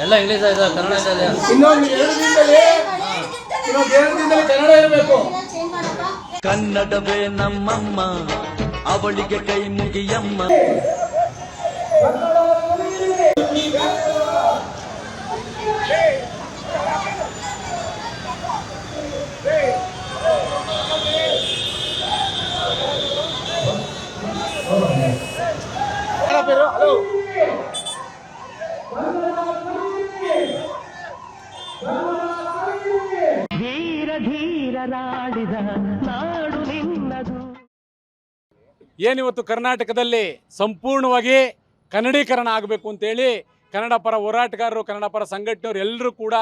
ಎಲ್ಲ ಇಂಗ್ಲೀಷ್ ಇದೆ, ಕನ್ನಡ ಇದೆ. ಇನ್ನೊಂದು 2 ದಿನದಲ್ಲಿ ಕನ್ನಡ ಇರಬೇಕು. ಕನ್ನಡವೇ ನಮ್ಮಮ್ಮ, ಅವಳಿಗೆ ಕೈ ಮುಗಿಯಮ್ಮ. ಧೀರ ಧೀರರಾಡಿದ ನಾಡು ನಿನ್ನದು. ಏನಿವತ್ತು ಕರ್ನಾಟಕದಲ್ಲಿ ಸಂಪೂರ್ಣವಾಗಿ ಕನ್ನಡೀಕರಣ ಆಗಬೇಕು ಅಂತೇಳಿ ಕನ್ನಡ ಪರ ಹೋರಾಟಗಾರರು, ಕನ್ನಡ ಪರ ಸಂಘಟನೆಯವರು ಎಲ್ಲರೂ ಕೂಡ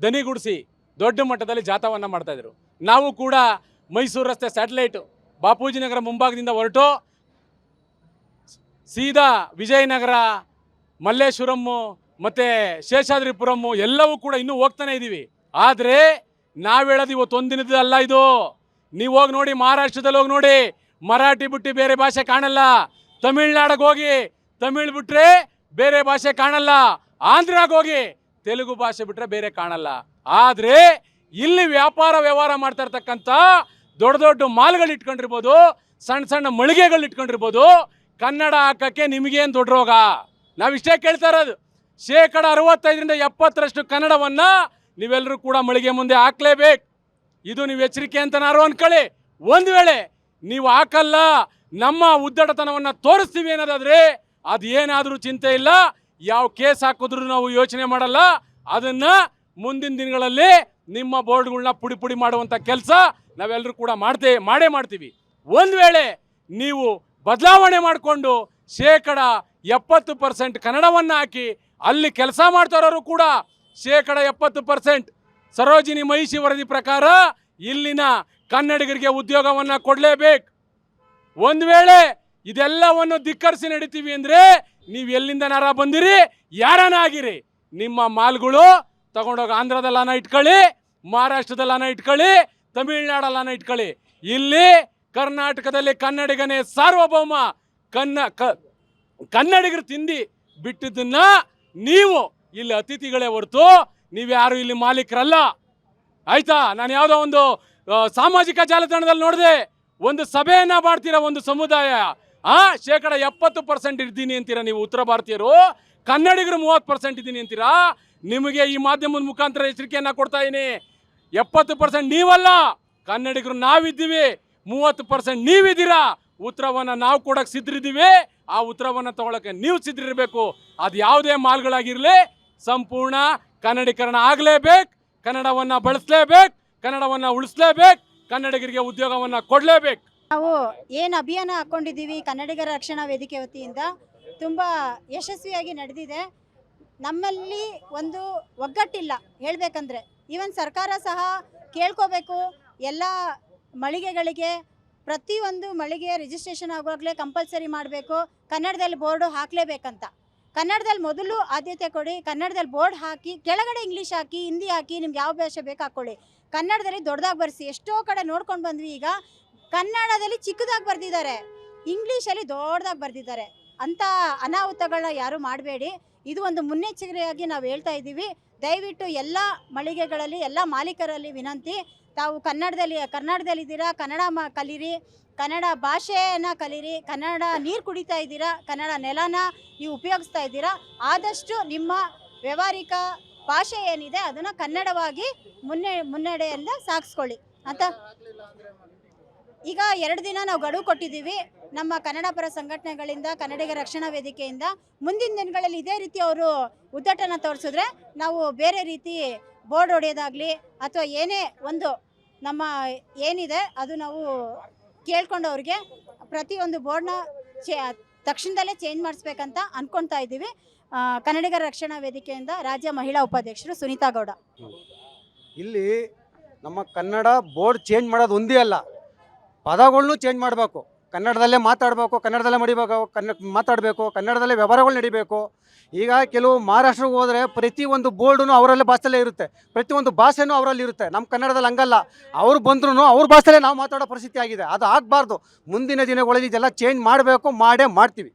ದನಿಗೂಡಿಸಿ ದೊಡ್ಡ ಮಟ್ಟದಲ್ಲಿ ಜಾಥಾವನ್ನು ಮಾಡ್ತಾಯಿದ್ರು. ನಾವು ಕೂಡ ಮೈಸೂರು ರಸ್ತೆ ಸ್ಯಾಟಲೈಟು ಬಾಪೂಜಿ ನಗರ ಮುಂಭಾಗದಿಂದ ಹೊರಟು ಸೀದಾ ವಿಜಯನಗರ, ಮಲ್ಲೇಶ್ವರಮ್ಮು ಮತ್ತು ಶೇಷಾದ್ರಿಪುರಮ್ಮು ಎಲ್ಲವೂ ಕೂಡ ಇನ್ನೂ ಹೋಗ್ತಾನೆ ಇದ್ದೀವಿ. ಆದರೆ ನಾವು ಹೇಳೋದು ಇವತ್ತು ಒಂದು ದಿನದ ಅಲ್ಲ ಇದು. ನೀವು ಹೋಗಿ ನೋಡಿ, ಮಹಾರಾಷ್ಟ್ರದಲ್ಲಿ ಹೋಗಿ ನೋಡಿ, ಮರಾಠಿ ಬಿಟ್ಟು ಬೇರೆ ಭಾಷೆ ಕಾಣಲ್ಲ. ತಮಿಳ್ನಾಡಿಗೆ ಹೋಗಿ ತಮಿಳ್ ಬಿಟ್ಟರೆ ಬೇರೆ ಭಾಷೆ ಕಾಣಲ್ಲ. ಆಂಧ್ರಾಗೆ ಹೋಗಿ ತೆಲುಗು ಭಾಷೆ ಬಿಟ್ಟರೆ ಬೇರೆ ಕಾಣಲ್ಲ. ಆದರೆ ಇಲ್ಲಿ ವ್ಯವಹಾರ ಮಾಡ್ತಾ ಇರ್ತಕ್ಕಂಥ ದೊಡ್ಡ ದೊಡ್ಡ ಮಾಲ್ಗಳು ಇಟ್ಕೊಂಡಿರ್ಬೋದು, ಸಣ್ಣ ಸಣ್ಣ ಮಳಿಗೆಗಳು ಇಟ್ಕೊಂಡಿರ್ಬೋದು, ಕನ್ನಡ ಹಾಕೋಕ್ಕೆ ನಿಮಗೇನು ದೊಡ್ಡ ರೋಗ? ನಾವಿಷ್ಟೇ ಕೇಳ್ತಾ ಇರೋದು. 65% ಕನ್ನಡವನ್ನು ನೀವೆಲ್ಲರೂ ಕೂಡ ಮಳಿಗೆ ಮುಂದೆ ಹಾಕಲೇಬೇಕು. ಇದು ನೀವು ಎಚ್ಚರಿಕೆ ಅಂತನಾರು ಅಂದ್ಕೊಳ್ಳಿ. ಒಂದು ವೇಳೆ ನೀವು ಹಾಕಲ್ಲ, ನಮ್ಮ ಉದ್ದಟತನವನ್ನು ತೋರಿಸ್ತೀವಿ ಅನ್ನೋದಾದರೆ ಅದು ಏನಾದರೂ ಚಿಂತೆ ಇಲ್ಲ. ಯಾವ ಕೇಸ್ ಹಾಕಿದ್ರೂ ನಾವು ಯೋಚನೆ ಮಾಡಲ್ಲ. ಅದನ್ನು ಮುಂದಿನ ದಿನಗಳಲ್ಲಿ ನಿಮ್ಮ ಬೋರ್ಡ್ಗಳನ್ನ ಪುಡಿ ಪುಡಿ ಮಾಡುವಂಥ ಕೆಲಸ ನಾವೆಲ್ಲರೂ ಕೂಡ ಮಾಡೇ ಮಾಡ್ತೀವಿ. ಒಂದು ವೇಳೆ ನೀವು ಬದಲಾವಣೆ ಮಾಡಿಕೊಂಡು 70% ಕನ್ನಡವನ್ನು ಹಾಕಿ ಅಲ್ಲಿ ಕೆಲಸ ಮಾಡ್ತಾರೋರು ಕೂಡ 70% ಸರೋಜಿನಿ ಮಹಿಷಿ ವರದಿ ಪ್ರಕಾರ ಇಲ್ಲಿನ ಕನ್ನಡಿಗರಿಗೆ ಉದ್ಯೋಗವನ್ನು ಕೊಡಲೇಬೇಕು. ಒಂದು ವೇಳೆ ಇದೆಲ್ಲವನ್ನು ಧಿಕ್ಕರಿಸಿ ನಡೀತೀವಿ ಅಂದರೆ ನೀವು ಎಲ್ಲಿಂದನಾರ ಬಂದಿರಿ, ಯಾರನ್ನ ಆಗಿರಿ, ನಿಮ್ಮ ಮಾಲ್ಗಳು ತಗೊಂಡೋಗಿ ಆಂಧ್ರದಲ್ಲಾನ ಇಟ್ಕೊಳ್ಳಿ, ಮಹಾರಾಷ್ಟ್ರದಲ್ಲಾನ ಇಟ್ಕೊಳ್ಳಿ, ತಮಿಳ್ನಾಡಲ್ಲಾನ ಇಟ್ಕೊಳ್ಳಿ. ಇಲ್ಲಿ ಕರ್ನಾಟಕದಲ್ಲಿ ಕನ್ನಡಿಗನೇ ಸಾರ್ವಭೌಮ. ಕನ್ನಡಿಗರು ತಿಂದು ಬಿಟ್ಟಿದ್ದನ್ನ ನೀವು ಇಲ್ಲಿ ಅತಿಥಿಗಳೇ ಹೊರತು ನೀವ್ಯಾರು ಇಲ್ಲಿ ಮಾಲೀಕರಲ್ಲ. ಆಯ್ತಾ? ನಾನು ಯಾವುದೋ ಒಂದು ಸಾಮಾಜಿಕ ಜಾಲತಾಣದಲ್ಲಿ ನೋಡಿದೆ, ಒಂದು ಸಭೆಯನ್ನು ಮಾಡ್ತೀರಾ ಒಂದು ಸಮುದಾಯ, 70% ಇದ್ದೀನಿ ಅಂತೀರಾ ನೀವು ಉತ್ತರ ಭಾರತೀಯರು, ಕನ್ನಡಿಗರು 30% ಇದ್ದೀನಿ ಅಂತೀರಾ. ನಿಮಗೆ ಈ ಮಾಧ್ಯಮದ ಮುಖಾಂತರ ಎಚ್ಚರಿಕೆಯನ್ನು ಕೊಡ್ತಾ ಇದ್ದೀನಿ. 70% ನೀವಲ್ಲ, ಕನ್ನಡಿಗರು ನಾವಿದ್ದೀವಿ, 30% ನೀವಿದ್ದೀರಾ. ಉತ್ತರವನ್ನು ನಾವು ಕೊಡೋಕ್ಕೆ ಸಿದ್ಧರಿದ್ದೀವಿ. ಆ ಉತ್ತರವನ್ನು ತಗೊಳ್ಳೋಕ್ಕೆ ನೀವು ಸಿದ್ಧರಿರಬೇಕು. ಅದು ಯಾವುದೇ ಮಾಲ್ಗಳಾಗಿರಲಿ, ಸಂಪೂರ್ಣ ಕನ್ನಡೀಕರಣ ಆಗಲೇಬೇಕು. ಕನ್ನಡವನ್ನು ಬಳಸಲೇಬೇಕು, ಕನ್ನಡವನ್ನು ಉಳಿಸಲೇಬೇಕು, ಕನ್ನಡಿಗರಿಗೆ ಉದ್ಯೋಗವನ್ನು ಕೊಡಲೇಬೇಕು. ನಾವು ಏನು ಅಭಿಯಾನ ಹಾಕ್ಕೊಂಡಿದ್ದೀವಿ ಕನ್ನಡಿಗರ ರಕ್ಷಣಾ ವೇದಿಕೆ ವತಿಯಿಂದ ತುಂಬ ಯಶಸ್ವಿಯಾಗಿ ನಡೆದಿದೆ. ನಮ್ಮಲ್ಲಿ ಒಂದು ಒಗ್ಗಟ್ಟಿಲ್ಲ ಹೇಳಬೇಕಂದ್ರೆ. ಈವನ್ ಸರ್ಕಾರ ಸಹ ಕೇಳ್ಕೋಬೇಕು, ಎಲ್ಲ ಮಳಿಗೆಗಳಿಗೆ ಪ್ರತಿಯೊಂದು ಮಳಿಗೆ ರಿಜಿಸ್ಟ್ರೇಷನ್ ಆಗುವಾಗಲೇ ಕಂಪಲ್ಸರಿ ಮಾಡಬೇಕು, ಕನ್ನಡದಲ್ಲಿ ಬೋರ್ಡು ಹಾಕಲೇಬೇಕಂತ. ಕನ್ನಡದಲ್ಲಿ ಮೊದಲು ಆದ್ಯತೆ ಕೊಡಿ, ಕನ್ನಡದಲ್ಲಿ ಬೋರ್ಡ್ ಹಾಕಿ, ಕೆಳಗಡೆ ಇಂಗ್ಲೀಷ್ ಹಾಕಿ, ಹಿಂದಿ ಹಾಕಿ, ನಿಮ್ಗೆ ಯಾವ ಭಾಷೆ ಬೇಕು ಹಾಕ್ಕೊಳ್ಳಿ, ಕನ್ನಡದಲ್ಲಿ ದೊಡ್ಡದಾಗಿ ಬರೆಸಿ. ಎಷ್ಟೋ ಕಡೆ ನೋಡ್ಕೊಂಡು ಬಂದ್ವಿ, ಈಗ ಕನ್ನಡದಲ್ಲಿ ಚಿಕ್ಕದಾಗಿ ಬರೆದಿದ್ದಾರೆ, ಇಂಗ್ಲೀಷಲ್ಲಿ ದೊಡ್ಡದಾಗಿ ಬರೆದಿದ್ದಾರೆ. ಅಂಥ ಅನಾಹುತಗಳನ್ನ ಯಾರೂ ಮಾಡಬೇಡಿ. ಇದು ಒಂದು ಮುನ್ನೆಚ್ಚರಿಕೆಯಾಗಿ ನಾವು ಹೇಳ್ತಾ ಇದ್ದೀವಿ. ದಯವಿಟ್ಟು ಎಲ್ಲ ಮಳಿಗೆಗಳಲ್ಲಿ, ಎಲ್ಲ ಮಾಲೀಕರಲ್ಲಿ ವಿನಂತಿ, ತಾವು ಕನ್ನಡದಲ್ಲಿದ್ದೀರಾ, ಕನ್ನಡ ಕಲೀರಿ, ಕನ್ನಡ ಭಾಷೆಯನ್ನು ಕಲೀರಿ, ಕನ್ನಡ ನೀರು ಕುಡಿತಾ ಇದ್ದೀರಾ, ಕನ್ನಡ ನೆಲನ ನೀವು ಉಪಯೋಗಿಸ್ತಾ ಇದ್ದೀರಾ, ಆದಷ್ಟು ನಿಮ್ಮ ವ್ಯಾವಹಾರಿಕ ಭಾಷೆ ಏನಿದೆ ಅದನ್ನು ಕನ್ನಡವಾಗಿ ಮುನ್ನಡೆಯಿಂದ ಸಾಗಿಸ್ಕೊಳ್ಳಿ ಅಂತ. ಈಗ 2 ದಿನ ನಾವು ಗಡುವು ಕೊಟ್ಟಿದ್ದೀವಿ ನಮ್ಮ ಕನ್ನಡ ಪರ ಸಂಘಟನೆಗಳಿಂದ, ಕನ್ನಡಿಗರ ರಕ್ಷಣಾ ವೇದಿಕೆಯಿಂದ. ಮುಂದಿನ ದಿನಗಳಲ್ಲಿ ಇದೇ ರೀತಿ ಅವರು ಉದ್ದಟನ ತೋರಿಸಿದ್ರೆ ನಾವು ಬೇರೆ ರೀತಿ ಬೋರ್ಡ್ ಹೊಡೆಯೋದಾಗಲಿ ಅಥವಾ ಏನೇ ಒಂದು ನಮ್ಮ ಏನಿದೆ ಅದು ನಾವು ಕೇಳ್ಕೊಂಡು ಅವ್ರಿಗೆ ಪ್ರತಿಯೊಂದು ಬೋರ್ಡ್ನ ತಕ್ಷಣದಲ್ಲೇ ಚೇಂಜ್ ಮಾಡಿಸ್ಬೇಕಂತ ಅಂದ್ಕೊಳ್ತಾ ಇದ್ದೀವಿ. ಕನ್ನಡಿಗರ ರಕ್ಷಣಾ ವೇದಿಕೆಯಿಂದ ರಾಜ್ಯ ಮಹಿಳಾ ಉಪಾಧ್ಯಕ್ಷರು ಸುನೀತಾ ಗೌಡ. ಇಲ್ಲಿ ನಮ್ಮ ಕನ್ನಡ ಬೋರ್ಡ್ ಚೇಂಜ್ ಮಾಡೋದು ಒಂದೇ ಅಲ್ಲ, ಪದಗಳನ್ನೂ ಚೇಂಜ್ ಮಾಡಬೇಕು. ಕನ್ನಡದಲ್ಲೇ ಮಾತಾಡಬೇಕು, ಕನ್ನಡದಲ್ಲೇ ಮಾತಾಡಬೇಕು, ಕನ್ನಡದಲ್ಲೇ ವ್ಯವಹಾರಗಳು ನಡಿಬೇಕು. ಈಗ ಕೆಲವು ಮಹಾರಾಷ್ಟ್ರಕ್ಕೆ ಹೋದರೆ ಪ್ರತಿಯೊಂದು ಬೋರ್ಡೂ ಅವರಲ್ಲೇ ಭಾಷೆಯಲ್ಲೇ ಇರುತ್ತೆ, ಪ್ರತಿಯೊಂದು ಭಾಷೆನೂ ಅವರಲ್ಲಿ ಇರುತ್ತೆ. ನಮ್ಮ ಕನ್ನಡದಲ್ಲಿ ಹಂಗಲ್ಲ, ಅವ್ರು ಬಂದ್ರೂ ಅವ್ರ ಭಾಷೆಯಲ್ಲೇ ನಾವು ಮಾತಾಡೋ ಪರಿಸ್ಥಿತಿ ಆಗಿದೆ. ಅದು ಆಗಬಾರ್ದು. ಮುಂದಿನ ದಿನಗಳಲ್ಲಿ ಇದೆಲ್ಲ ಚೇಂಜ್ ಮಾಡಬೇಕು, ಮಾಡೇ ಮಾಡ್ತೀವಿ.